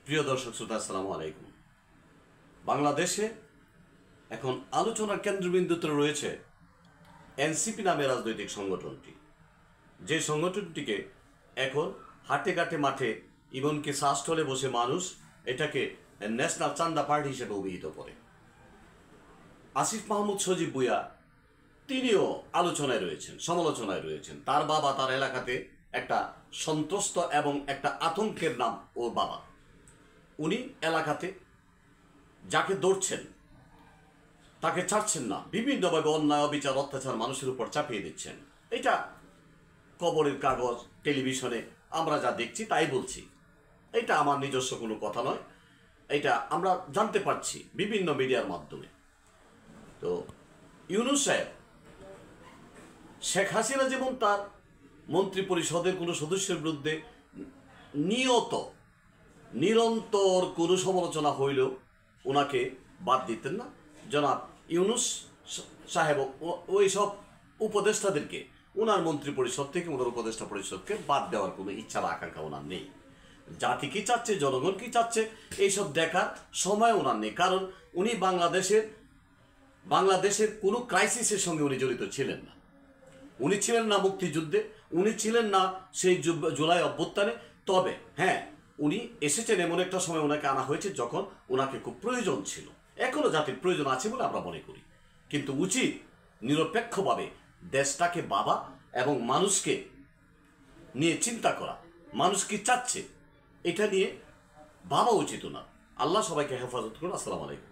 প্রিয় দর্শক শ্রোতা, আসসালামু আলাইকুম। বাংলাদেশে এখন আলোচনার কেন্দ্রবিন্দুতে রয়েছে এনসিপি নামে রাজনৈতিক সংগঠনটি, যে সংগঠনটিকে এখন হাটে ঘাটে মাঠে ইবনকে শাহস্থলে বসে মানুষ এটাকে ন্যাশনাল চান্দা পার্টি হিসেবে অভিহিত করে। আসিফ মাহমুদ সজীব ভুঁইয়া তিনিও আলোচনায় রয়েছেন, সমালোচনায় রয়েছেন। তার বাবা তার এলাকাতে একটা সন্ত্রস্ত এবং একটা আতঙ্কের নাম ওর বাবা। উনি এলাকাতে যাকে ধরছেন তাকে ছাড়ছেন না, বিভিন্নভাবে অন্যায় অবিচার অত্যাচার মানুষের উপর চাপিয়ে দিচ্ছেন। এটা খবরের কাগজ টেলিভিশনে আমরা যা দেখছি তাই বলছি, এটা আমার নিজস্ব কোনো কথা নয়, এটা আমরা জানতে পারছি বিভিন্ন মিডিয়ার মাধ্যমে। তো ইউনূস সাহেব, শেখ হাসিনা যেমন তার মন্ত্রী পরিষদের কোনো সদস্যের বিরুদ্ধে নিরন্তর কোনো সমালোচনা হইলেও ওনাকে বাদ দিতেন না, জনাব ইউনূস সাহেব ওই সব উপদেষ্টাদেরকে ওনার মন্ত্রী পরিষদ থেকে ওনার উপদেষ্টা পরিষদকে বাদ দেওয়ার কোনো ইচ্ছা বা আকাঙ্ক্ষা ওনার নেই। জাতি কি চাচ্ছে, জনগণ কি চাচ্ছে, এইসব দেখার সময় ওনার নেই। কারণ উনি বাংলাদেশের কোনো ক্রাইসিসের সঙ্গে উনি জড়িত ছিলেন না। উনি ছিলেন না মুক্তিযুদ্ধে, উনি ছিলেন না সেই জুলাই অভ্যুত্থানে। তবে হ্যাঁ, উনি এসেছেন এমন একটা সময়, ওনাকে আনা হয়েছে যখন ওনাকে খুব প্রয়োজন ছিল। এখনও জাতির প্রয়োজন আছে বলে আমরা মনে করি, কিন্তু উচিত নিরপেক্ষভাবে দেশটাকে ভাবা এবং মানুষকে নিয়ে চিন্তা করা। মানুষ কি চাচ্ছে এটা নিয়ে ভাবা উচিত না। আল্লাহ সবাইকে হেফাজত করুন। আসসালামু আলাইকুম।